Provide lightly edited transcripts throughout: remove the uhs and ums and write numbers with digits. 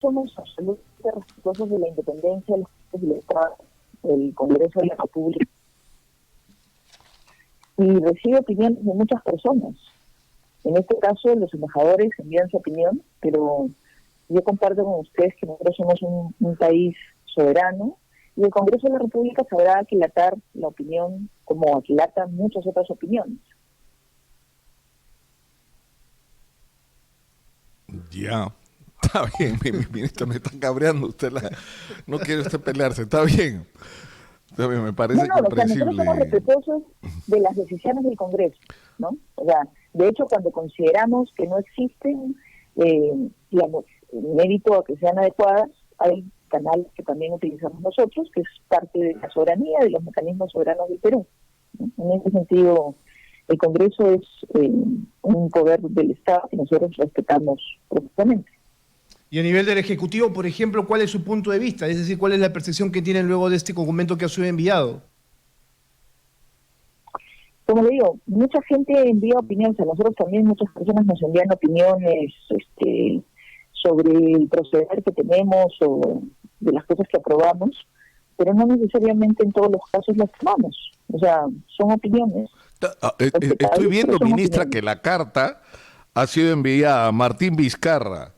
somos absolutamente respetuosos de la independencia de los jueces del Estado, el Congreso de la República, y recibe opiniones de muchas personas. En este caso, los embajadores envían su opinión, pero yo comparto con ustedes que nosotros somos un país soberano, y el Congreso de la República sabrá aquilatar la opinión como aquilatan muchas otras opiniones. Ya, está bien, mi ministro, me está cabreando usted, no quiere usted pelearse, está bien, me parece comprensible. Nosotros somos respetuosos de las decisiones del Congreso, ¿no? O sea, de hecho, cuando consideramos que no existen, digamos, mérito a que sean adecuadas, hay canales que también utilizamos nosotros, que es parte de la soberanía, de los mecanismos soberanos del Perú, ¿no? En ese sentido, el Congreso es un poder del Estado que nosotros respetamos profundamente. Y a nivel del Ejecutivo, por ejemplo, ¿cuál es su punto de vista? Es decir, ¿cuál es la percepción que tienen luego de este documento que ha sido enviado? Como le digo, mucha gente envía opiniones, a nosotros también muchas personas nos envían opiniones sobre el proceder que tenemos o de las cosas que aprobamos, pero no necesariamente en todos los casos las tomamos. O sea, son opiniones. Estoy viendo, ministra, que la carta ha sido enviada a Martín Vizcarra,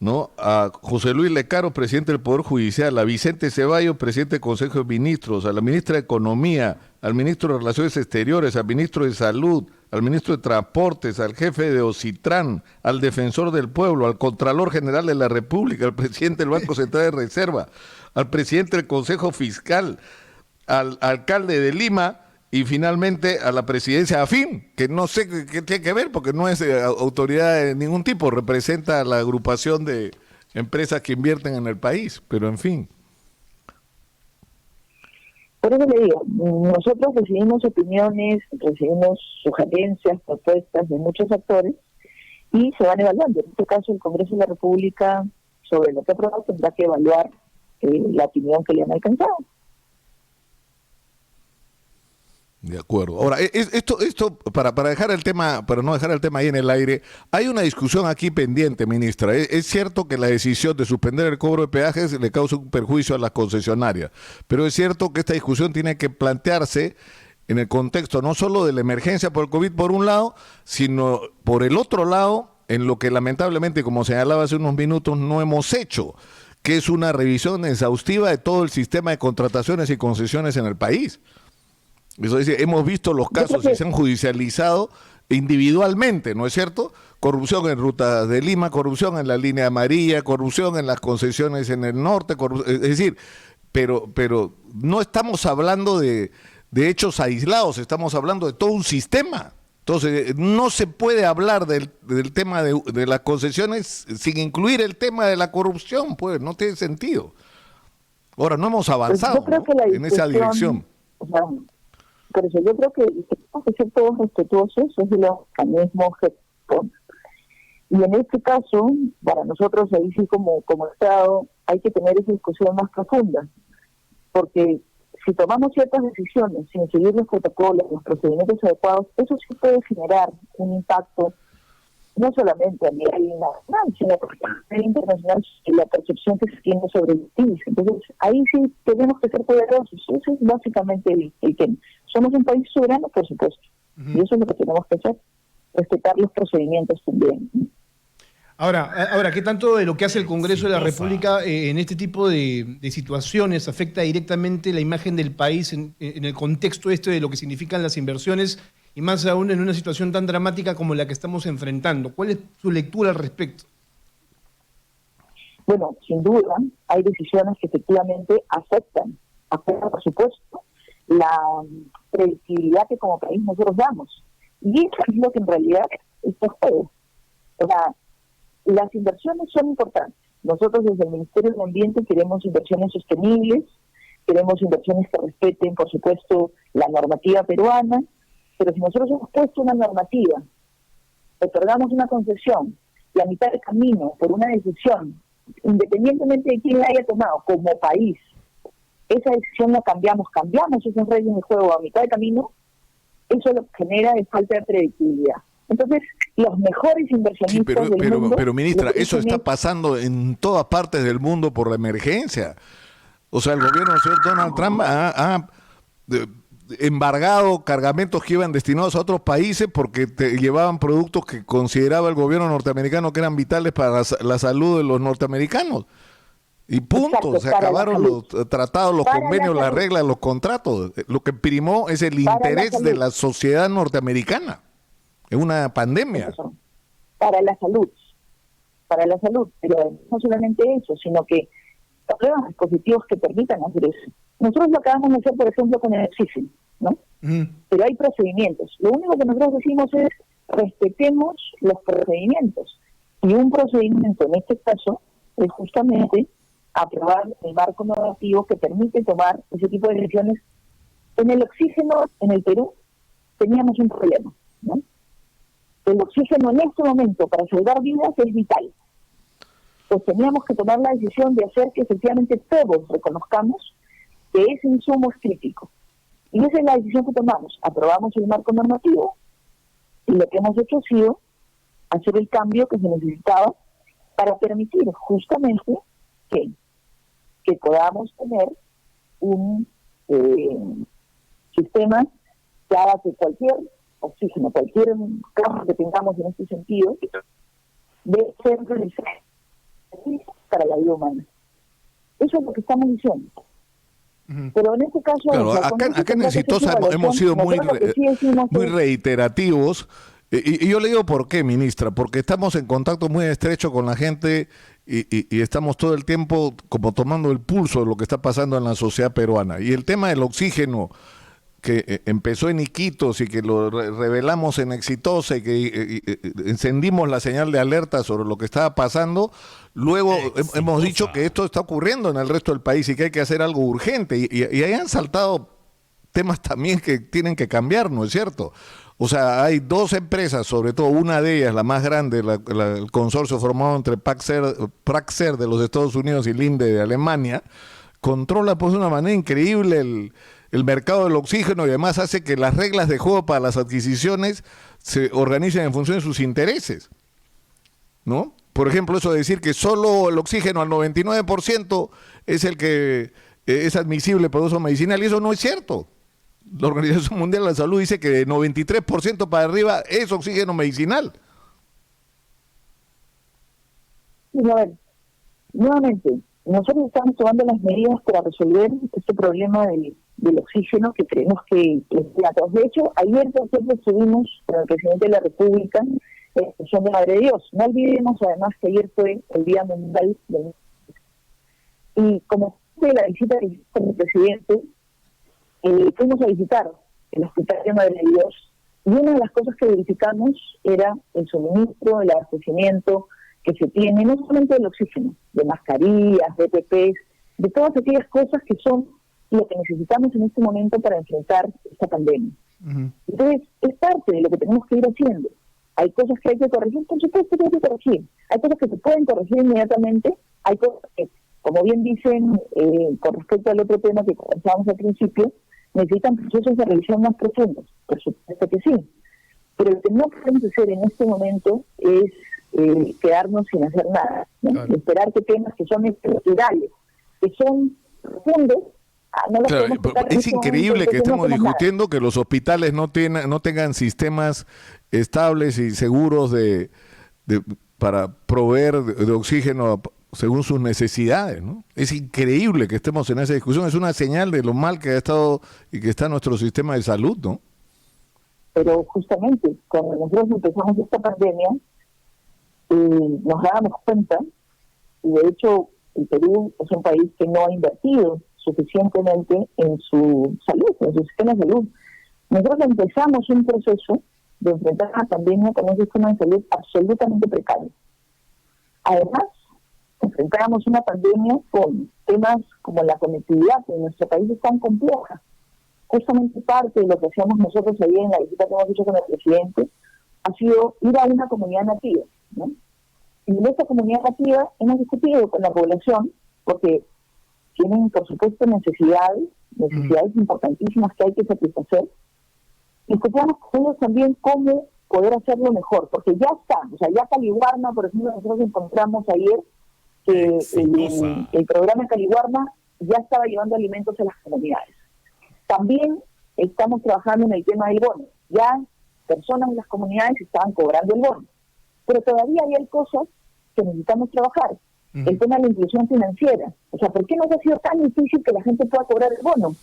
¿no? A José Luis Lecaro, presidente del Poder Judicial, a Vicente Ceballos, presidente del Consejo de Ministros, a la ministra de Economía, al ministro de Relaciones Exteriores, al ministro de Salud, al ministro de Transportes, al jefe de Ocitrán, al defensor del pueblo, al Contralor General de la República, al presidente del Banco Central de Reserva, al presidente del Consejo Fiscal, al alcalde de Lima y finalmente a la presidencia afín, que no sé qué tiene que ver porque no es autoridad de ningún tipo, representa a la agrupación de empresas que invierten en el país, pero en fin. Por eso le digo, nosotros recibimos opiniones, recibimos sugerencias, propuestas de muchos actores y se van evaluando. En este caso, el Congreso de la República, sobre lo que ha aprobado, tendrá que evaluar la opinión que le han alcanzado. De acuerdo. Ahora, esto para dejar el tema, para no dejar el tema ahí en el aire, hay una discusión aquí pendiente, ministra. Es cierto que la decisión de suspender el cobro de peajes le causa un perjuicio a las concesionarias, pero es cierto que esta discusión tiene que plantearse en el contexto no solo de la emergencia por el COVID por un lado, sino por el otro lado, en lo que lamentablemente, como señalaba hace unos minutos, no hemos hecho, que es una revisión exhaustiva de todo el sistema de contrataciones y concesiones en el país. Eso dice, hemos visto los casos que se han judicializado individualmente, ¿no es cierto? Corrupción en Ruta de Lima, corrupción en la línea amarilla, corrupción en las concesiones en el norte, es decir, pero no estamos hablando de hechos aislados, estamos hablando de todo un sistema. Entonces, no se puede hablar del tema de las concesiones sin incluir el tema de la corrupción, pues no tiene sentido. Ahora, no hemos avanzado, pues ¿no? en esa dirección. O sea, por eso yo creo que tenemos que ser todos respetuosos, es de los mecanismos que ponen. Y en este caso, para nosotros ahí sí como Estado hay que tener esa discusión más profunda, porque si tomamos ciertas decisiones sin seguir los protocolos, los procedimientos adecuados, eso sí puede generar un impacto no solamente a nivel nacional, sino a nivel internacional, la percepción que se tiene sobre el país. Entonces, ahí sí tenemos que ser poderosos. Eso es básicamente el tema. Somos un país soberano, por supuesto, y eso es lo que tenemos que hacer, respetar los procedimientos también. Ahora, ¿qué tanto de lo que hace el Congreso de la República en este tipo de situaciones afecta directamente la imagen del país en el contexto de lo que significan las inversiones y más aún en una situación tan dramática como la que estamos enfrentando? ¿Cuál es su lectura al respecto? Bueno, sin duda, hay decisiones que efectivamente afectan, por supuesto, la predictibilidad que como país nosotros damos. Y eso es lo que en realidad está en juego. O sea, las inversiones son importantes. Nosotros desde el Ministerio del Ambiente queremos inversiones sostenibles, queremos inversiones que respeten, por supuesto, la normativa peruana, pero si nosotros hemos puesto una normativa, otorgamos una concesión y a mitad de camino, por una decisión, independientemente de quién la haya tomado, como país, esa decisión la cambiamos esas reglas de juego a mitad de camino, eso lo que genera es falta de predictibilidad. Entonces, los mejores inversionistas del mundo... Pero ministra, lo que eso dicen está pasando en todas partes del mundo por la emergencia. O sea, el gobierno del señor Donald Trump ha embargado cargamentos que iban destinados a otros países porque llevaban productos que consideraba el gobierno norteamericano que eran vitales para la salud de los norteamericanos. Y punto, Exacto, se acabaron los tratados, los convenios, las reglas, los contratos. Lo que primó es el interés de la sociedad norteamericana. Es una pandemia. Para la salud, pero no solamente eso, sino que aprueban dispositivos que permitan hacer eso. Nosotros lo acabamos de hacer, por ejemplo, con el oxígeno, ¿no? Pero hay procedimientos. Lo único que nosotros decimos es respetemos los procedimientos. Y un procedimiento en este caso es justamente aprobar el marco normativo que permite tomar ese tipo de decisiones. En el oxígeno, en el Perú, teníamos un problema, ¿no? El oxígeno en este momento para salvar vidas es vital. Pues teníamos que tomar la decisión de hacer que efectivamente todos reconozcamos que ese insumo es crítico. Y esa es la decisión que tomamos. Aprobamos el marco normativo y lo que hemos hecho ha sido hacer el cambio que se necesitaba para permitir justamente que podamos tener un sistema que haga que cualquier oxígeno, cualquier caso que tengamos en este sentido, debe ser realizado para la vida humana. Eso es lo que estamos diciendo. Pero en este caso... Claro, acá en Exitosa hemos sido muy reiterativos. Y yo le digo por qué, ministra, porque estamos en contacto muy estrecho con la gente y estamos todo el tiempo como tomando el pulso de lo que está pasando en la sociedad peruana. Y el tema del oxígeno, que empezó en Iquitos y que lo revelamos en Exitosa y que encendimos la señal de alerta sobre lo que estaba pasando, luego hemos dicho que esto está ocurriendo en el resto del país y que hay que hacer algo urgente. Y ahí han saltado temas también que tienen que cambiar, ¿no es cierto? O sea, hay dos empresas, sobre todo una de ellas, la más grande, el consorcio formado entre Praxair de los Estados Unidos y Linde de Alemania, controla pues de una manera increíble el mercado del oxígeno y además hace que las reglas de juego para las adquisiciones se organicen en función de sus intereses, ¿no? Por ejemplo, eso de decir que solo el oxígeno al 99% es el que es admisible para uso medicinal, y eso no es cierto. La Organización Mundial de la Salud dice que de 93% para arriba es oxígeno medicinal. Y a ver, nuevamente, nosotros estamos tomando las medidas para resolver este problema del oxígeno que creemos que es datos. De hecho, ayer nosotros estuvimos con el presidente de la República en Son de Madre de Dios. No olvidemos además que ayer fue el Día Mundial del... Y como de la visita que hizo el presidente, fuimos a visitar el Hospital de Madre de Dios y una de las cosas que verificamos era el suministro, el abastecimiento que se tiene, no solamente del oxígeno, de mascarillas, de PPs, de todas aquellas cosas que son lo que necesitamos en este momento para enfrentar esta pandemia. Entonces, es parte de lo que tenemos que ir haciendo. Hay cosas que hay que corregir, por supuesto que hay que corregir. Hay cosas que se pueden corregir inmediatamente, hay cosas que, como bien dicen, con respecto al otro tema que conversábamos al principio, necesitan procesos de revisión más profundos, por supuesto que sí. Pero lo que no podemos hacer en este momento es quedarnos sin hacer nada, ¿no? Claro. Esperar que temas que son estructurales, que son profundos, no los claro, es increíble que estemos discutiendo nada. Que los hospitales no tengan sistemas estables y seguros para proveer de oxígeno según sus necesidades, ¿no? Es increíble que estemos en esa discusión, es una señal de lo mal que ha estado y que está nuestro sistema de salud, ¿no? Pero justamente cuando nosotros empezamos esta pandemia, nos dábamos cuenta, y de hecho el Perú es un país que no ha invertido suficientemente en su salud, en su sistema de salud. Nosotros empezamos un proceso de enfrentar la pandemia con un sistema de salud absolutamente precario. Además, enfrentamos una pandemia con temas como la conectividad, que en nuestro país es tan compleja. Justamente parte de lo que hacíamos nosotros ayer en la visita que hemos hecho con el presidente ha sido ir a una comunidad nativa, ¿no? Y en esta comunidad nativa hemos discutido con la población, porque tienen, por supuesto, necesidades importantísimas que hay que satisfacer. Discutíamos con ellos también cómo poder hacerlo mejor, porque ya está, o sea, ya Caliwarma, por ejemplo, nosotros encontramos ayer que el programa Caliwarma ya estaba llevando alimentos a las comunidades. También estamos trabajando en el tema del bono. Ya personas en las comunidades estaban cobrando el bono. Pero todavía hay cosas que necesitamos trabajar. El tema de la inclusión financiera. O sea, ¿por qué nos ha sido tan difícil que la gente pueda cobrar el bono?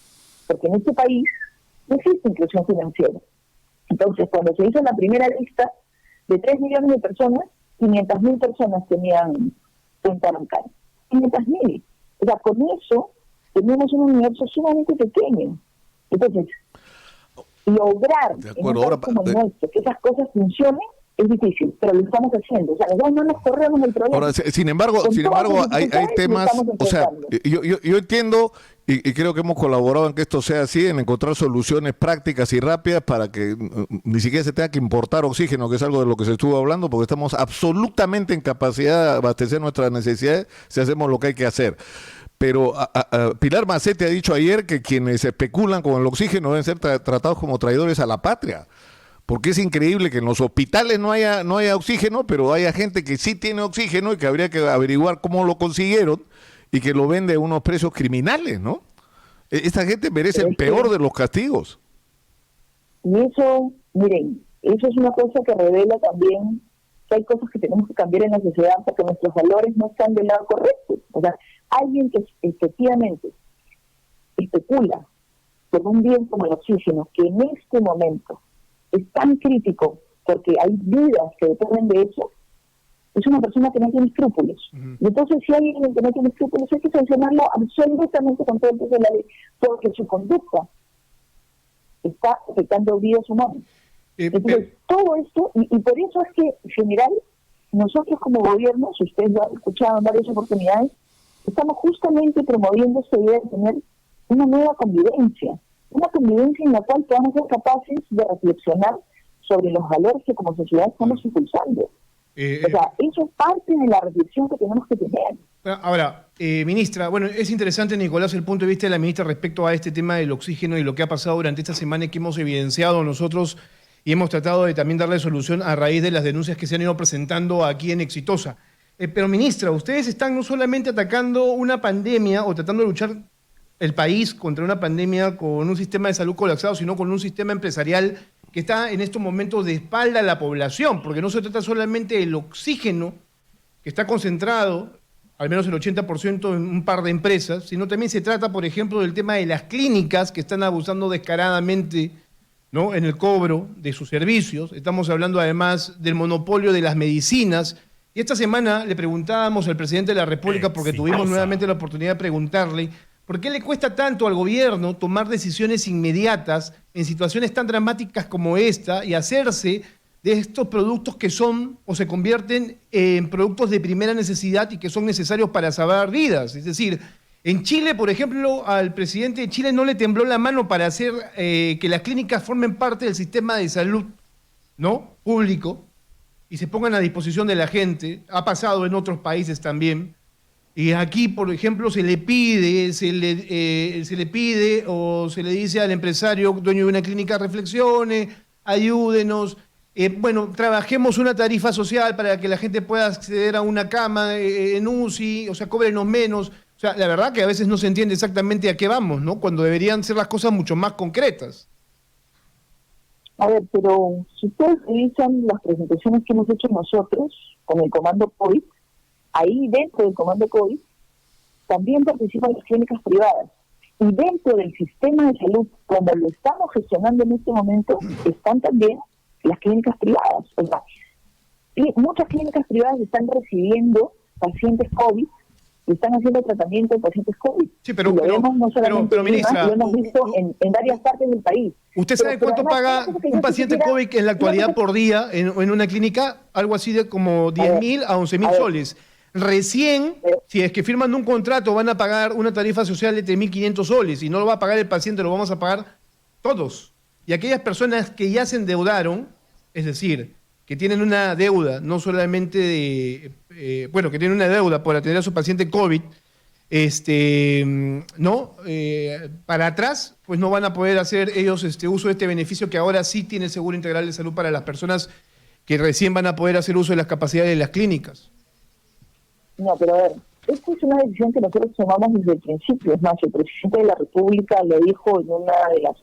Porque en este país no existe inclusión financiera. Entonces, cuando se hizo la primera lista de 3 millones de personas, 500.000 personas tenían cuenta bancaria. 500.000. O sea, con eso tenemos un universo sumamente pequeño. Entonces, lograr en un país como el nuestro que esas cosas funcionen es difícil, pero lo estamos haciendo. O sea, nosotros no nos corremos del problema. Ahora, sin embargo, hay temas, o sea, yo entiendo y creo que hemos colaborado en que esto sea así, en encontrar soluciones prácticas y rápidas para que ni siquiera se tenga que importar oxígeno, que es algo de lo que se estuvo hablando, porque estamos absolutamente en capacidad de abastecer nuestras necesidades si hacemos lo que hay que hacer. Pero Pilar Macetti ha dicho ayer que quienes especulan con el oxígeno deben ser tratados como traidores a la patria. Porque es increíble que en los hospitales no haya oxígeno, pero haya gente que sí tiene oxígeno y que habría que averiguar cómo lo consiguieron y que lo vende a unos precios criminales, ¿no? Esta gente merece el peor de los castigos. Y eso, miren, eso es una cosa que revela también que hay cosas que tenemos que cambiar en la sociedad porque nuestros valores no están del lado correcto. O sea, alguien que efectivamente especula por un bien como el oxígeno, que en este momento es tan crítico porque hay vidas que dependen de eso, es una persona que no tiene escrúpulos. Y entonces, si hay alguien que no tiene escrúpulos, hay que sancionarlo absolutamente con todo el peso de la ley, porque su conducta está afectando vidas humanas. Entonces, todo esto, y por eso es que, en general, nosotros como gobierno, si ustedes lo han escuchado en varias oportunidades, estamos justamente promoviendo esta idea de tener una nueva convivencia en la cual podamos ser capaces de reflexionar sobre los valores que como sociedad estamos impulsando. O sea, eso es parte de la reflexión que tenemos que tener. Ahora, ministra, bueno, es interesante, Nicolás, el punto de vista de la ministra respecto a este tema del oxígeno y lo que ha pasado durante esta semana y que hemos evidenciado nosotros y hemos tratado de también darle solución a raíz de las denuncias que se han ido presentando aquí en Exitosa. Pero, ministra, ustedes están no solamente atacando una pandemia o tratando de luchar el país contra una pandemia con un sistema de salud colapsado, sino con un sistema empresarial que está en estos momentos de espalda a la población, porque no se trata solamente del oxígeno que está concentrado, al menos el 80% en un par de empresas, sino también se trata, por ejemplo, del tema de las clínicas que están abusando descaradamente, ¿no?, en el cobro de sus servicios. Estamos hablando además del monopolio de las medicinas. Y esta semana le preguntábamos al presidente de la República, porque tuvimos nuevamente la oportunidad de preguntarle, ¿por qué le cuesta tanto al gobierno tomar decisiones inmediatas en situaciones tan dramáticas como esta y hacerse de estos productos que son o se convierten en productos de primera necesidad y que son necesarios para salvar vidas? Es decir, en Chile, por ejemplo, al presidente de Chile no le tembló la mano para hacer que las clínicas formen parte del sistema de salud, ¿no?, público y se pongan a disposición de la gente. Ha pasado en otros países también. Y aquí, por ejemplo, se le pide o se le dice al empresario dueño de una clínica, reflexione, ayúdenos, trabajemos una tarifa social para que la gente pueda acceder a una cama en UCI, o sea, cóbrenos menos. O sea, la verdad que a veces no se entiende exactamente a qué vamos, ¿no?, cuando deberían ser las cosas mucho más concretas. A ver, pero si ustedes revisan las presentaciones que hemos hecho nosotros con el Comando COVID, ahí dentro del Comando COVID también participan las clínicas privadas. Y dentro del sistema de salud, como lo estamos gestionando en este momento, están también las clínicas privadas. O sea, muchas clínicas privadas están recibiendo pacientes COVID y están haciendo tratamiento de pacientes COVID. Sí, pero ministra, lo hemos visto en varias partes del país. ¿Usted sabe cuánto paga un paciente COVID en la actualidad por día en una clínica? Algo así de como 10.000 a 11.000 soles. Recién, si es que firman un contrato, van a pagar una tarifa social de 3.500 soles y no lo va a pagar el paciente, lo vamos a pagar todos. Y aquellas personas que ya se endeudaron, es decir, que tienen una deuda, no solamente que tienen una deuda por atender a su paciente COVID, ¿no? Para atrás, pues no van a poder hacer ellos uso de este beneficio que ahora sí tiene el Seguro Integral de Salud para las personas que recién van a poder hacer uso de las capacidades de las clínicas. No, pero a ver, esta es una decisión que nosotros tomamos desde el principio. Es más, el presidente de la República lo dijo en una de las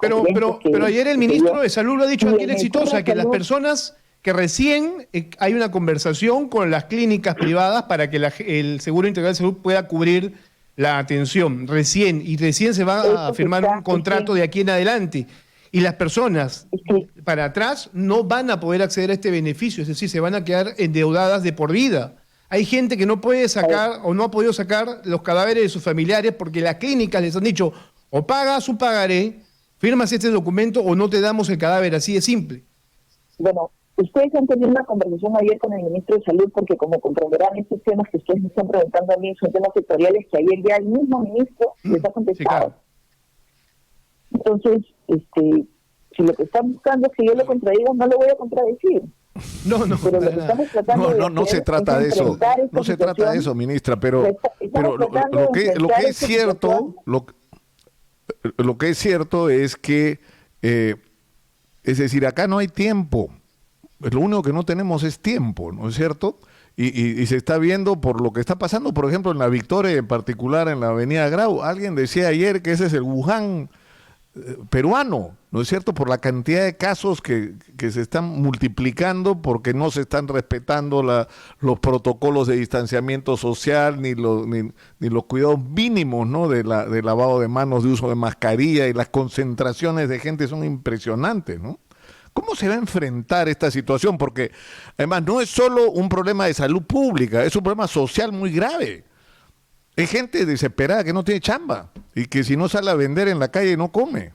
Pero ayer el ministro de Salud lo ha dicho de manera exitosa, que las Salud, personas que recién hay una conversación con las clínicas privadas para que el Seguro Integral de Salud pueda cubrir la atención. Recién se va a firmar un contrato de aquí en adelante. Y las personas para atrás no van a poder acceder a este beneficio, es decir, se van a quedar endeudadas de por vida. Hay gente que no puede sacar o no ha podido sacar los cadáveres de sus familiares porque las clínicas les han dicho o pagas un pagaré, firmas este documento o no te damos el cadáver, así de simple. Bueno, ustedes han tenido una conversación ayer con el ministro de Salud porque como comprenderán estos temas que ustedes me están preguntando a mí son temas sectoriales que ayer ya el mismo ministro les ha contestado. Sí, claro. Entonces, si lo que están buscando es que yo lo contradiga, no lo voy a contradecir. No, pero lo que estamos tratando no se trata de eso. No se trata de eso, ministra, pero lo que es cierto, lo que es cierto es que es decir, acá no hay tiempo. Lo único que no tenemos es tiempo, ¿no es cierto? Y se está viendo por lo que está pasando, por ejemplo, en la Victoria, en particular en la avenida Grau. Alguien decía ayer que ese es el Wuhan peruano, ¿no es cierto? Por la cantidad de casos que se están multiplicando porque no se están respetando los protocolos de distanciamiento social ni los cuidados mínimos, ¿no? de lavado de manos, de uso de mascarilla, y las concentraciones de gente son impresionantes, ¿no? ¿Cómo se va a enfrentar esta situación? Porque además no es solo un problema de salud pública, es un problema social muy grave. Hay gente desesperada que no tiene chamba y que si no sale a vender en la calle no come.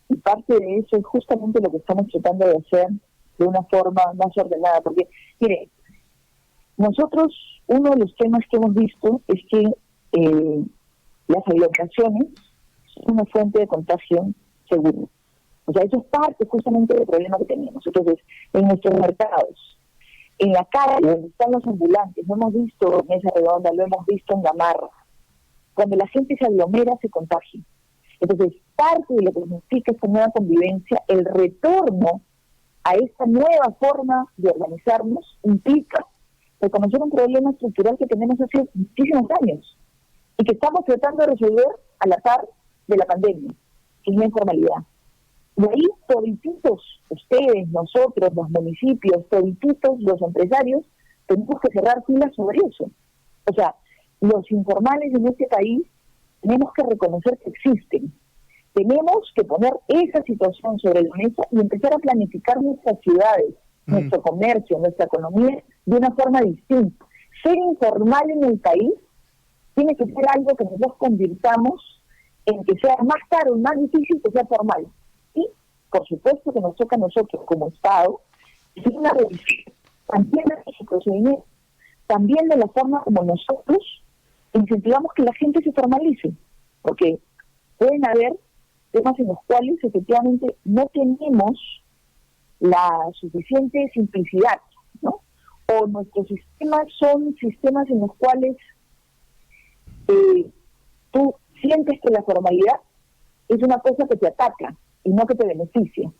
Y parte de eso es justamente lo que estamos tratando de hacer de una forma más ordenada. Porque, mire, nosotros, uno de los temas que hemos visto es que las aglomeraciones son una fuente de contagio seguro. O sea, eso es parte justamente del problema que tenemos. Entonces, en nuestros mercados, en la calle, donde están los ambulantes, lo hemos visto en Mesa Redonda, lo hemos visto en Gamarra. Cuando la gente se aglomera, se contagia. Entonces, parte de lo que significa esta nueva convivencia, el retorno a esta nueva forma de organizarnos, implica reconocer un problema estructural que tenemos hace muchísimos años y que estamos tratando de resolver a la par de la pandemia, que es la informalidad. Y ahí, todititos, ustedes, nosotros, los municipios, todititos, los empresarios, tenemos que cerrar filas sobre eso. O sea, los informales en este país tenemos que reconocer que existen. Tenemos que poner esa situación sobre la mesa y empezar a planificar nuestras ciudades, nuestro comercio, nuestra economía de una forma distinta. Ser informal en el país tiene que ser algo que nosotros convirtamos en que sea más caro y más difícil que sea formal. Y, por supuesto, que nos toca a nosotros como Estado hacer una revisión también de nuestros procedimientos, también de la forma como nosotros incentivamos que la gente se formalice, porque pueden haber temas en los cuales efectivamente no tenemos la suficiente simplicidad, ¿no? O nuestros sistemas son sistemas en los cuales tú sientes que la formalidad es una cosa que te ataca y no que te beneficia.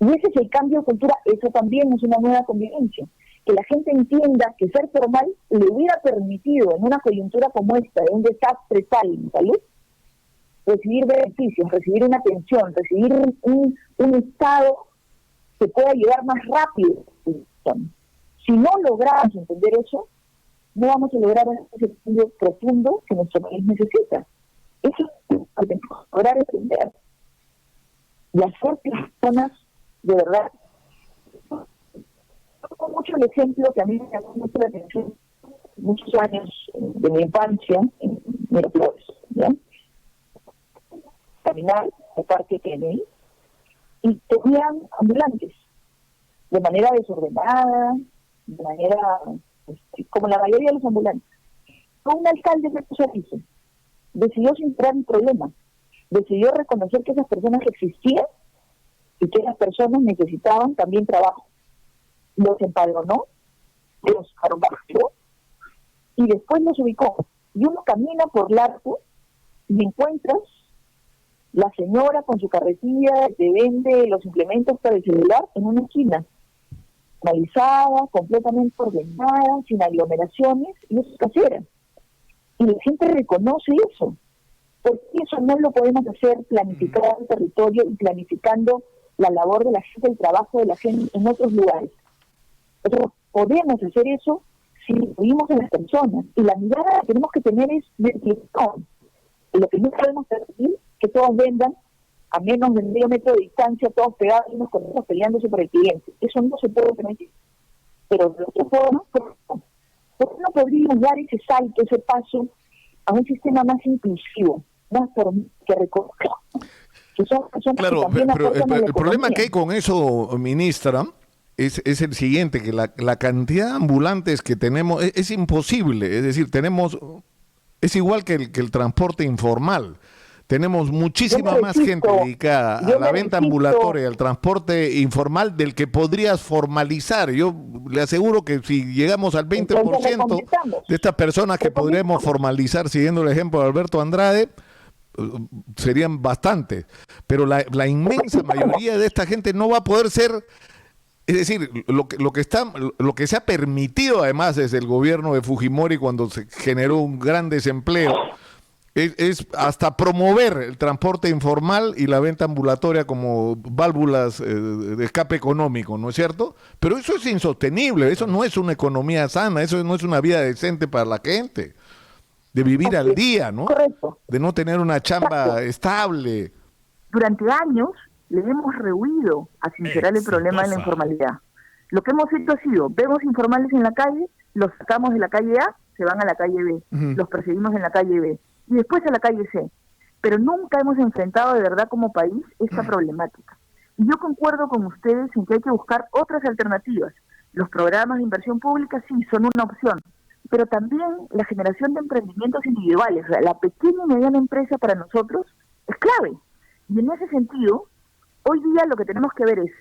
Y ese es el cambio de cultura, eso también es una nueva convivencia. Que la gente entienda que ser formal le hubiera permitido en una coyuntura como esta, de un desastre tal en salud, recibir beneficios, recibir una atención, recibir un Estado que pueda llegar más rápido. Si no logramos entender eso, no vamos a lograr ese cambio profundo que nuestro país necesita. Eso es lo que tenemos que lograr entender. Y hacer que las personas, de verdad, toco mucho el ejemplo que a mí me llamó mucho la atención muchos años de mi infancia en Miraflores, ¿ya? Caminar al Parque Kennedy y tenían ambulantes de manera desordenada, de manera como la mayoría de los ambulantes. Un alcalde se puso a eso, decidió centrar el problema, decidió reconocer que esas personas existían y que esas personas necesitaban también trabajo. Los empadronó, los arrojó y después los ubicó. Y uno camina por Larco y encuentras la señora con su carretilla que vende los implementos para el celular en una esquina, normalizada, completamente ordenada, sin aglomeraciones, y es casera. Y la gente reconoce eso. Porque eso no lo podemos hacer planificando el territorio y planificando la labor de la gente, el trabajo de la gente en otros lugares. Nosotros podemos hacer eso si vivimos en las personas. Y la mirada que tenemos que tener es vertical. Y lo que no podemos permitir es que todos vendan a menos de medio metro de distancia, todos pegados unos con otros peleándose por el cliente. Eso no se puede permitir. Pero de otra forma, ¿por qué no podríamos dar ese salto, ese paso a un sistema más inclusivo, más que recoja? Claro, pero el problema que hay con eso, ministra, es el siguiente, que la cantidad de ambulantes que tenemos es imposible. Es decir, es igual que el transporte informal. Tenemos muchísima más gente dedicada a la venta ambulatoria, al transporte informal, del que podrías formalizar. Yo le aseguro que si llegamos al 20% de estas personas que podríamos formalizar, siguiendo el ejemplo de Alberto Andrade, serían bastantes. Pero la inmensa mayoría de esta gente no va a poder ser. Es decir, lo que se ha permitido además desde el gobierno de Fujimori cuando se generó un gran desempleo, es hasta promover el transporte informal y la venta ambulatoria como válvulas de escape económico, ¿no es cierto? Pero eso es insostenible, eso no es una economía sana, eso no es una vida decente para la gente, de vivir al día, ¿no? Correcto. De no tener una chamba estable. Durante años le hemos rehuido a sincerar el problema de la informalidad. Lo que hemos hecho ha sido, vemos informales en la calle, los sacamos de la calle A, se van a la calle B, los perseguimos en la calle B, y después a la calle C. Pero nunca hemos enfrentado de verdad como país esta problemática. Y yo concuerdo con ustedes en que hay que buscar otras alternativas. Los programas de inversión pública sí son una opción, pero también la generación de emprendimientos individuales, o sea, la pequeña y mediana empresa para nosotros es clave. Y en ese sentido, hoy día lo que tenemos que ver es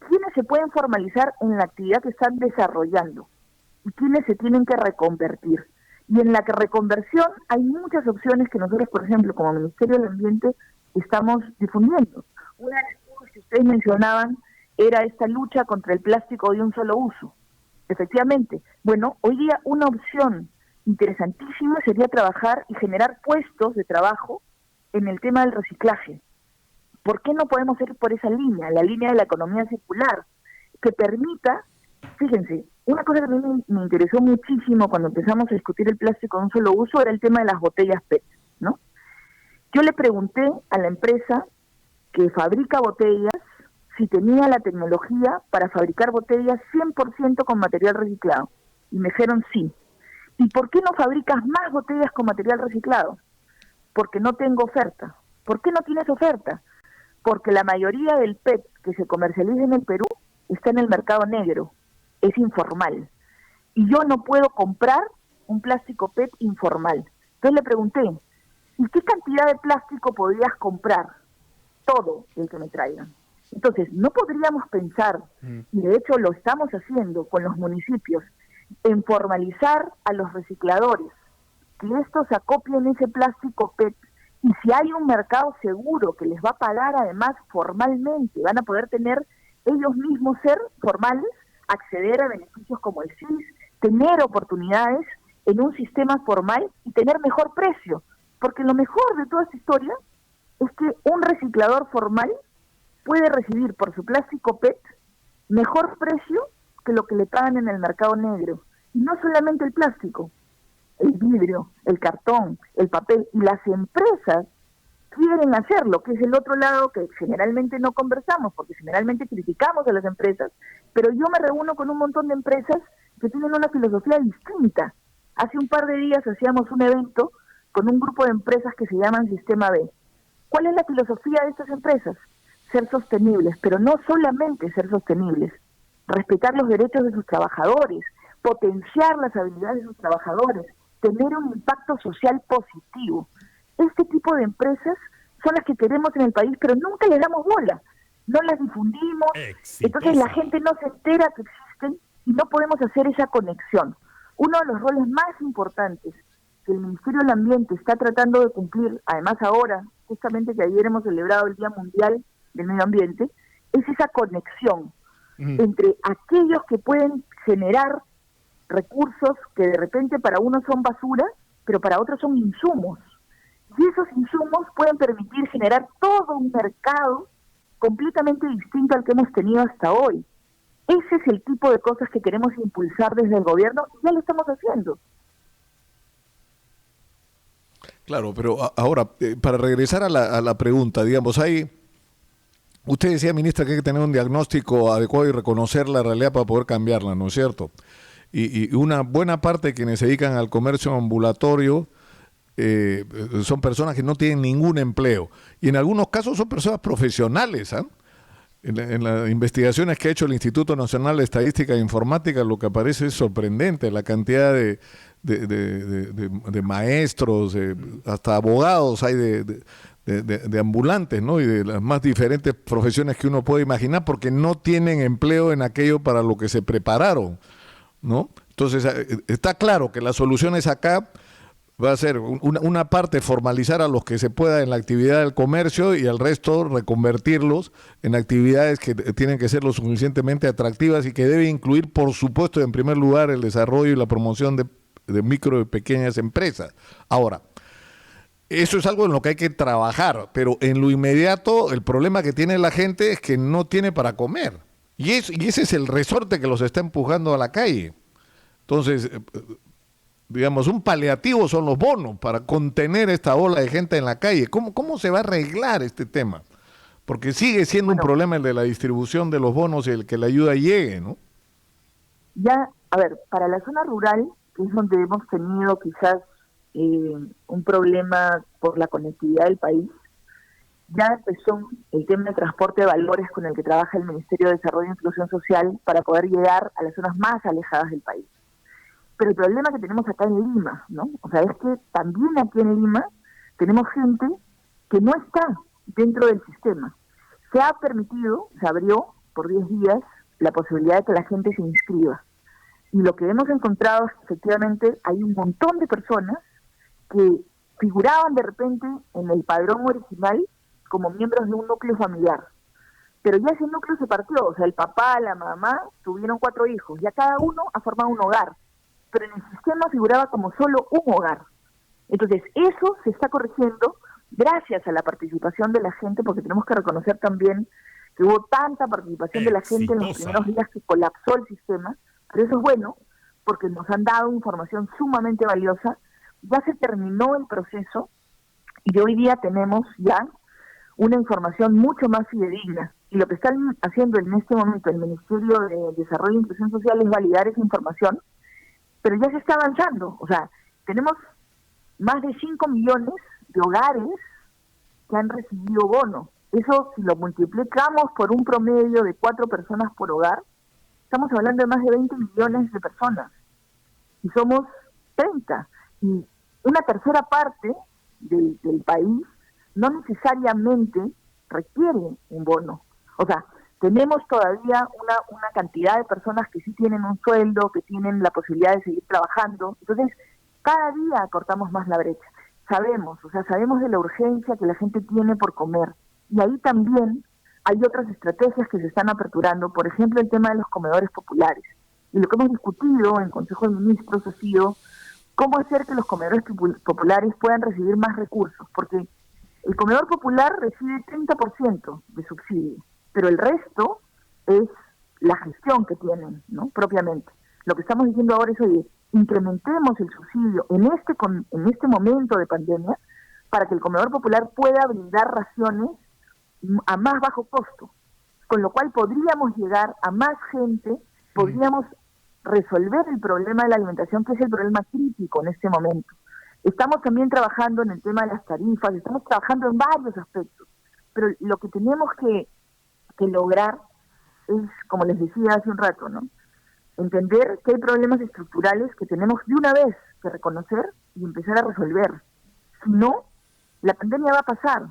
quiénes se pueden formalizar en la actividad que están desarrollando y quiénes se tienen que reconvertir. Y en la reconversión hay muchas opciones que nosotros, por ejemplo, como Ministerio del Ambiente, estamos difundiendo. Una de las cosas que ustedes mencionaban era esta lucha contra el plástico de un solo uso. Efectivamente, bueno, hoy día una opción interesantísima sería trabajar y generar puestos de trabajo en el tema del reciclaje. ¿Por qué no podemos ir por esa línea, la línea de la economía circular, que permita, fíjense, una cosa que a mí me interesó muchísimo cuando empezamos a discutir el plástico de un solo uso era el tema de las botellas PET, ¿no? Yo le pregunté a la empresa que fabrica botellas si tenía la tecnología para fabricar botellas 100% con material reciclado, y me dijeron sí. ¿Y por qué no fabricas más botellas con material reciclado? Porque no tengo oferta. ¿Por qué no tienes oferta? Porque la mayoría del PET que se comercializa en el Perú está en el mercado negro, es informal. Y yo no puedo comprar un plástico PET informal. Entonces le pregunté, ¿y qué cantidad de plástico podrías comprar? Todo el que me traigan. Entonces, no podríamos pensar, y de hecho lo estamos haciendo con los municipios, en formalizar a los recicladores, que estos acopien ese plástico PET, y si hay un mercado seguro que les va a pagar además formalmente, van a poder tener ellos mismos ser formales, acceder a beneficios como el CIS, tener oportunidades en un sistema formal y tener mejor precio, porque lo mejor de toda esta historia es que un reciclador formal puede recibir por su plástico PET mejor precio que lo que le pagan en el mercado negro. Y no solamente el plástico, el vidrio, el cartón, el papel, y las empresas quieren hacerlo, que es el otro lado que generalmente no conversamos, porque generalmente criticamos a las empresas, pero yo me reúno con un montón de empresas que tienen una filosofía distinta. Hace un par de días hacíamos un evento con un grupo de empresas que se llaman Sistema B. ¿Cuál es la filosofía de estas empresas? Ser sostenibles, pero no solamente ser sostenibles, respetar los derechos de sus trabajadores, potenciar las habilidades de sus trabajadores, tener un impacto social positivo. Este tipo de empresas son las que queremos en el país, pero nunca les damos bola, no las difundimos, entonces la gente no se entera que existen y no podemos hacer esa conexión. Uno de los roles más importantes que el Ministerio del Ambiente está tratando de cumplir, además ahora, justamente que ayer hemos celebrado el Día Mundial del Medio Ambiente, es esa conexión entre aquellos que pueden generar recursos que de repente para unos son basura, pero para otros son insumos. Y esos insumos pueden permitir generar todo un mercado completamente distinto al que hemos tenido hasta hoy. Ese es el tipo de cosas que queremos impulsar desde el gobierno y ya lo estamos haciendo. Claro, pero ahora, para regresar a la pregunta, digamos, usted decía, ministra, que hay que tener un diagnóstico adecuado y reconocer la realidad para poder cambiarla, ¿no es cierto? Y una buena parte de quienes se dedican al comercio ambulatorio son personas que no tienen ningún empleo. Y en algunos casos son personas profesionales, ¿ah? En las investigaciones que ha hecho el Instituto Nacional de Estadística e Informática, lo que aparece es sorprendente, la cantidad de maestros, hasta abogados hay de ambulantes, ¿no? Y de las más diferentes profesiones que uno puede imaginar, porque no tienen empleo en aquello para lo que se prepararon, ¿no? Entonces, está claro que las soluciones acá va a ser una parte formalizar a los que se pueda en la actividad del comercio y al resto reconvertirlos en actividades que tienen que ser lo suficientemente atractivas y que debe incluir, por supuesto, en primer lugar, el desarrollo y la promoción de micro y pequeñas empresas. Ahora, eso es algo en lo que hay que trabajar, pero en lo inmediato el problema que tiene la gente es que no tiene para comer. Y ese es el resorte que los está empujando a la calle. Entonces, digamos, un paliativo son los bonos para contener esta ola de gente en la calle. ¿Cómo se va a arreglar este tema? Porque sigue siendo un problema el de la distribución de los bonos y el que la ayuda llegue, ¿no? Ya, a ver, para la zona rural, que es donde hemos tenido quizás un problema por la conectividad del país, ya empezó el tema de transporte de valores con el que trabaja el Ministerio de Desarrollo e Inclusión Social para poder llegar a las zonas más alejadas del país. Pero el problema que tenemos acá en Lima, ¿no? O sea, es que también aquí en Lima tenemos gente que no está dentro del sistema. Se ha permitido, se abrió por 10 días la posibilidad de que la gente se inscriba. Y lo que hemos encontrado es que efectivamente hay un montón de personas que figuraban de repente en el padrón original como miembros de un núcleo familiar. Pero ya ese núcleo se partió, o sea, el papá, la mamá tuvieron 4 hijos, ya cada uno ha formado un hogar. Pero en el sistema figuraba como solo un hogar. Entonces, eso se está corrigiendo gracias a la participación de la gente, porque tenemos que reconocer también que hubo tanta participación de la gente en los primeros días que colapsó el sistema, pero eso es bueno, porque nos han dado información sumamente valiosa. Ya se terminó el proceso y hoy día tenemos ya una información mucho más fidedigna. Y lo que están haciendo en este momento el Ministerio de Desarrollo e Inclusión Social es validar esa información, pero ya se está avanzando. O sea, tenemos más de 5 millones de hogares que han recibido bono. Eso, si lo multiplicamos por un promedio de 4 personas por hogar, estamos hablando de más de 20 millones de personas. Y somos 30. Y una tercera parte del país no necesariamente requiere un bono. O sea, tenemos todavía una cantidad de personas que sí tienen un sueldo, que tienen la posibilidad de seguir trabajando. Entonces, cada día cortamos más la brecha. Sabemos de la urgencia que la gente tiene por comer. Y ahí también hay otras estrategias que se están aperturando, por ejemplo, el tema de los comedores populares. Y lo que hemos discutido en Consejo de Ministros ha sido cómo hacer que los comedores populares puedan recibir más recursos, porque el comedor popular recibe 30% de subsidio, pero el resto es la gestión que tienen, ¿no? Propiamente. Lo que estamos diciendo ahora es, oye, incrementemos el subsidio en este momento de pandemia para que el comedor popular pueda brindar raciones a más bajo costo, con lo cual podríamos llegar a más gente, podríamos resolver el problema de la alimentación, que es el problema crítico en este momento. Estamos también trabajando en el tema de las tarifas, estamos trabajando en varios aspectos, pero lo que tenemos que lograr es, como les decía hace un rato, ¿no? Entender que hay problemas estructurales que tenemos de una vez que reconocer y empezar a resolver. Si no, la pandemia va a pasar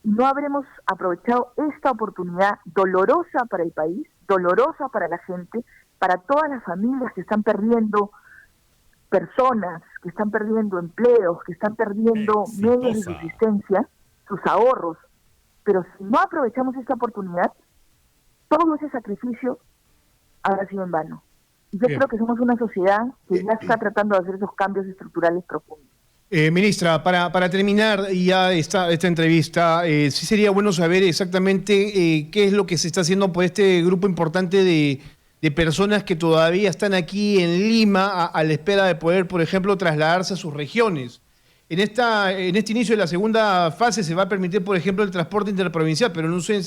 y no habremos aprovechado esta oportunidad dolorosa para el país, dolorosa para la gente, para todas las familias que están perdiendo personas que están perdiendo empleos, que están perdiendo medios de subsistencia, sus ahorros. Pero si no aprovechamos esta oportunidad, todo ese sacrificio habrá sido en vano. Y yo creo que somos una sociedad que ya está tratando de hacer esos cambios estructurales profundos. Ministra, para terminar ya esta entrevista, sí sería bueno saber exactamente qué es lo que se está haciendo por este grupo importante de personas que todavía están aquí en Lima a la espera de poder, por ejemplo, trasladarse a sus regiones. En este inicio de la segunda fase se va a permitir, por ejemplo, el transporte interprovincial, pero no sé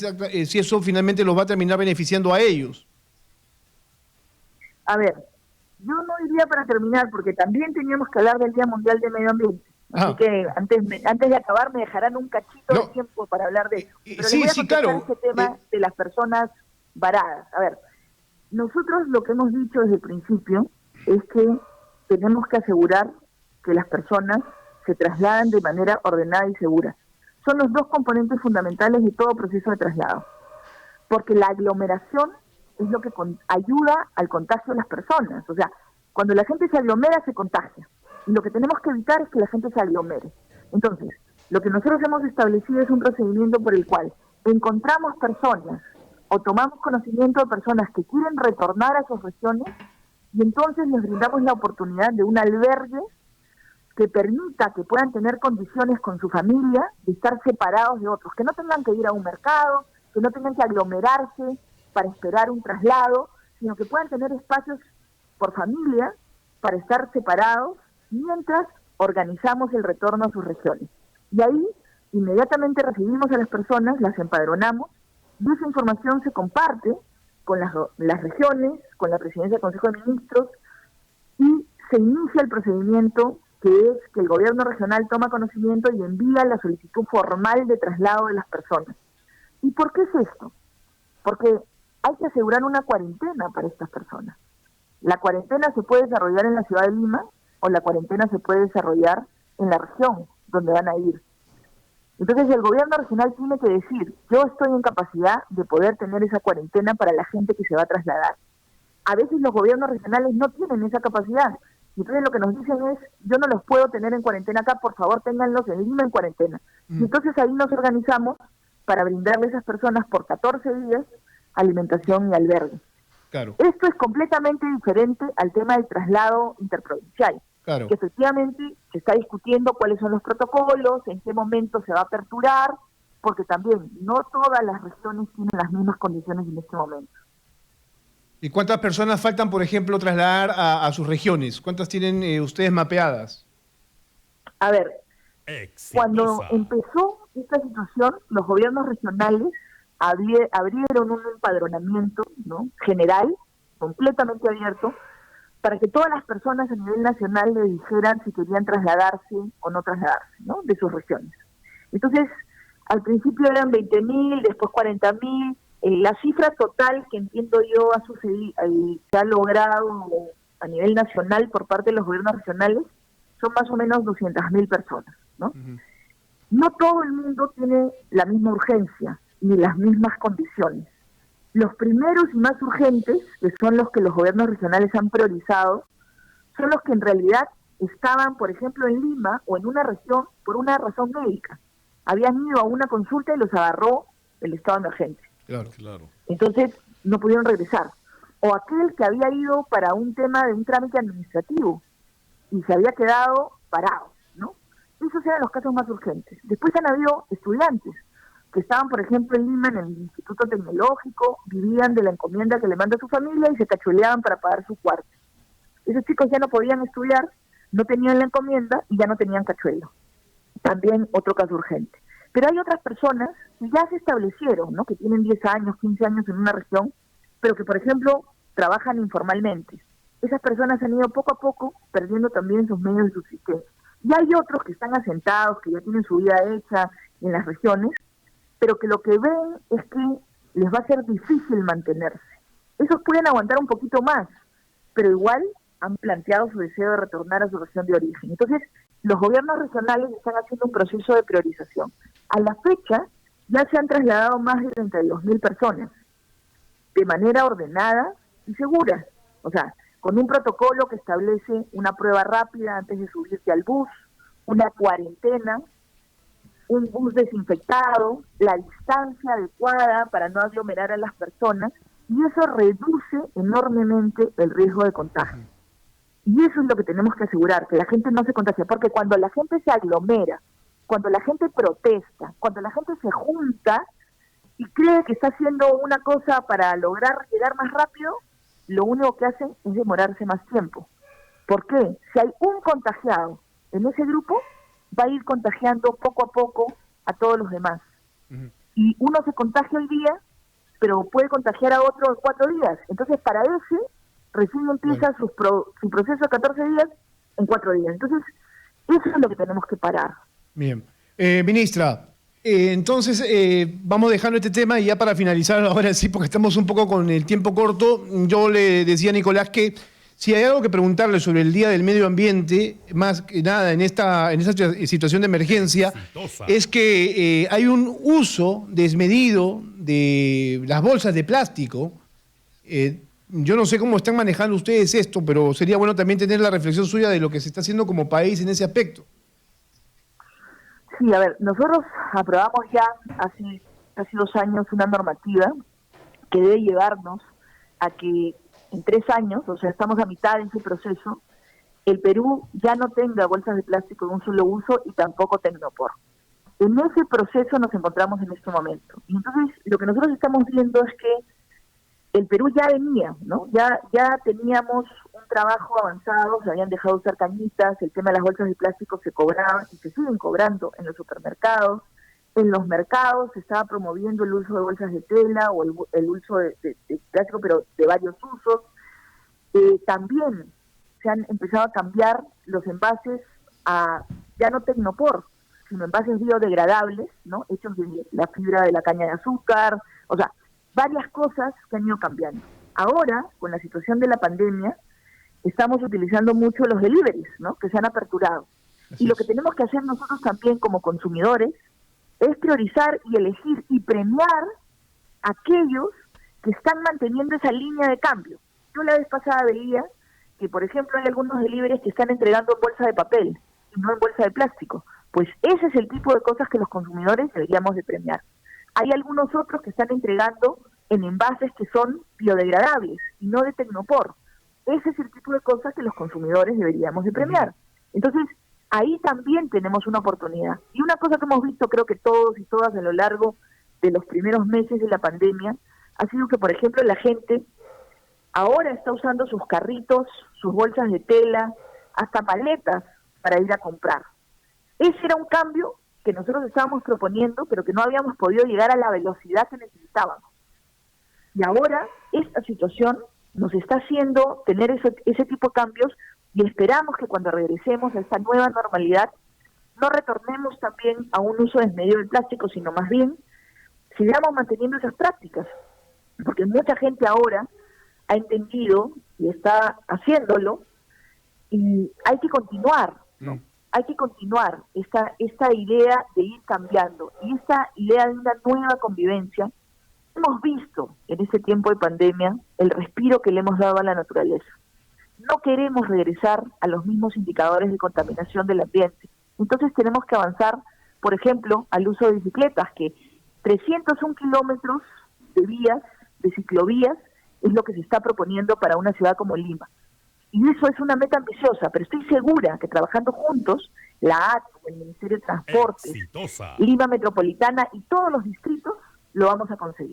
si eso finalmente los va a terminar beneficiando a ellos. A ver, yo no iría para terminar, porque también teníamos que hablar del Día Mundial de Medio Ambiente. Así que antes de acabar me dejarán un cachito de tiempo para hablar de eso. Pero sí, les voy a sí, claro. este tema de las personas varadas. A ver, nosotros lo que hemos dicho desde el principio es que tenemos que asegurar que las personas se trasladan de manera ordenada y segura. Son los dos componentes fundamentales de todo proceso de traslado. Porque la aglomeración es lo que ayuda al contagio de las personas. O sea, cuando la gente se aglomera, se contagia. Y lo que tenemos que evitar es que la gente se aglomere. Entonces, lo que nosotros hemos establecido es un procedimiento por el cual encontramos personas o tomamos conocimiento de personas que quieren retornar a sus regiones y entonces les brindamos la oportunidad de un albergue que permita que puedan tener condiciones con su familia de estar separados de otros, que no tengan que ir a un mercado, que no tengan que aglomerarse para esperar un traslado, sino que puedan tener espacios por familia para estar separados mientras organizamos el retorno a sus regiones. Y ahí inmediatamente recibimos a las personas, las empadronamos, y esa información se comparte con las regiones, con la Presidencia del Consejo de Ministros, y se inicia el procedimiento que es que el gobierno regional toma conocimiento y envía la solicitud formal de traslado de las personas. ¿Y por qué es esto? Porque hay que asegurar una cuarentena para estas personas. La cuarentena se puede desarrollar en la ciudad de Lima o la cuarentena se puede desarrollar en la región donde van a ir. Entonces el gobierno regional tiene que decir, yo estoy en capacidad de poder tener esa cuarentena para la gente que se va a trasladar. A veces los gobiernos regionales no tienen esa capacidad. Y entonces lo que nos dicen es, yo no los puedo tener en cuarentena acá, por favor ténganlos en Lima en cuarentena. Y entonces ahí nos organizamos para brindarle a esas personas por 14 días alimentación y albergue. Claro. Esto es completamente diferente al tema del traslado interprovincial. Claro. Que efectivamente se está discutiendo cuáles son los protocolos, en qué momento se va a aperturar, porque también no todas las regiones tienen las mismas condiciones en este momento. ¿Y cuántas personas faltan, por ejemplo, trasladar a sus regiones? ¿Cuántas tienen ustedes mapeadas? A ver, cuando empezó esta situación, los gobiernos regionales abrieron un empadronamiento, ¿no?, general, completamente abierto, para que todas las personas a nivel nacional le dijeran si querían trasladarse o no trasladarse, ¿no?, de sus regiones. Entonces, al principio eran 20.000, después 40.000. La cifra total que entiendo yo ha sucedido, se ha logrado a nivel nacional por parte de los gobiernos regionales, son más o menos 200.000 personas, ¿no? Uh-huh. No todo el mundo tiene la misma urgencia ni las mismas condiciones. Los primeros y más urgentes, que son los que los gobiernos regionales han priorizado, son los que en realidad estaban, por ejemplo, en Lima o en una región por una razón médica. Habían ido a una consulta y los agarró el estado de emergencia. Claro, claro. Entonces no pudieron regresar. O aquel que había ido para un tema de un trámite administrativo y se había quedado parado, ¿no? Esos eran los casos más urgentes. Después han habido estudiantes que estaban, por ejemplo, en Lima, en el Instituto Tecnológico, vivían de la encomienda que le manda su familia y se cachueleaban para pagar su cuarto. Esos chicos ya no podían estudiar, no tenían la encomienda y ya no tenían cachuelo. También otro caso urgente. Pero hay otras personas que ya se establecieron, ¿no?, que tienen 10 años, 15 años en una región, pero que, por ejemplo, trabajan informalmente. Esas personas han ido poco a poco perdiendo también sus medios de subsistencia. Y hay otros que están asentados, que ya tienen su vida hecha en las regiones, pero que lo que ven es que les va a ser difícil mantenerse. Esos pueden aguantar un poquito más, pero igual han planteado su deseo de retornar a su región de origen. Entonces, los gobiernos regionales están haciendo un proceso de priorización. A la fecha, ya se han trasladado más de 32.000 personas, de manera ordenada y segura. O sea, con un protocolo que establece una prueba rápida antes de subirte al bus, una cuarentena, un bus desinfectado, la distancia adecuada para no aglomerar a las personas, y eso reduce enormemente el riesgo de contagio. Y eso es lo que tenemos que asegurar, que la gente no se contagie, porque cuando la gente se aglomera, cuando la gente protesta, cuando la gente se junta y cree que está haciendo una cosa para lograr llegar más rápido, lo único que hacen es demorarse más tiempo. ¿Por qué? Si hay un contagiado en ese grupo, va a ir contagiando poco a poco a todos los demás. Y uno se contagia hoy día, pero puede contagiar a otro en 4 días. Entonces, para ese, recién empieza su proceso de 14 días en 4 días. Entonces, eso es lo que tenemos que parar. Bien. Ministra, entonces vamos dejando este tema y ya para finalizar ahora sí, porque estamos un poco con el tiempo corto, yo le decía a Nicolás que si hay algo que preguntarle sobre el Día del Medio Ambiente, más que nada en esta situación de emergencia, es que hay un uso desmedido de las bolsas de plástico. Yo no sé cómo están manejando ustedes esto, pero sería bueno también tener la reflexión suya de lo que se está haciendo como país en ese aspecto. Sí, a ver, nosotros aprobamos ya hace casi 2 años una normativa que debe llevarnos a que en 3 años, o sea, estamos a mitad de ese proceso, el Perú ya no tenga bolsas de plástico de un solo uso y tampoco Tecnopor. En ese proceso nos encontramos en este momento. Y entonces, lo que nosotros estamos viendo es que el Perú ya venía, ¿no? Ya teníamos un trabajo avanzado, se habían dejado de usar cañitas, el tema de las bolsas de plástico se cobraban y se siguen cobrando en los supermercados. En los mercados se estaba promoviendo el uso de bolsas de tela o el uso de plástico, pero de varios usos. También se han empezado a cambiar los envases a ya no Tecnopor, sino envases biodegradables, ¿no? Hechos de la fibra de la caña de azúcar, o sea, varias cosas que han ido cambiando. Ahora, con la situación de la pandemia, estamos utilizando mucho los deliveries, ¿no? Que se han aperturado. Y lo que tenemos que hacer nosotros también como consumidores es priorizar y elegir y premiar a aquellos que están manteniendo esa línea de cambio. Yo la vez pasada veía que, por ejemplo, hay algunos deliveries que están entregando en bolsa de papel y no en bolsa de plástico. Pues ese es el tipo de cosas que los consumidores deberíamos de premiar. Hay algunos otros que están entregando en envases que son biodegradables y no de Tecnopor. Ese es el tipo de cosas que los consumidores deberíamos de premiar. Entonces, ahí también tenemos una oportunidad. Y una cosa que hemos visto, creo que todos y todas a lo largo de los primeros meses de la pandemia, ha sido que, por ejemplo, la gente ahora está usando sus carritos, sus bolsas de tela, hasta maletas para ir a comprar. Ese era un cambio que nosotros estábamos proponiendo, pero que no habíamos podido llegar a la velocidad que necesitábamos. Y ahora esta situación nos está haciendo tener ese tipo de cambios y esperamos que cuando regresemos a esta nueva normalidad no retornemos también a un uso desmedido del plástico, sino más bien sigamos manteniendo esas prácticas, porque mucha gente ahora ha entendido y está haciéndolo y hay que continuar, ¿no? Hay que continuar esta idea de ir cambiando y esta idea de una nueva convivencia. Hemos visto en este tiempo de pandemia el respiro que le hemos dado a la naturaleza. No queremos regresar a los mismos indicadores de contaminación del ambiente. Entonces tenemos que avanzar, por ejemplo, al uso de bicicletas, que 301 kilómetros de vías, de ciclovías, es lo que se está proponiendo para una ciudad como Lima. Y eso es una meta ambiciosa, pero estoy segura que trabajando juntos, la ATU, el Ministerio de Transportes, Lima Metropolitana y todos los distritos, lo vamos a conseguir.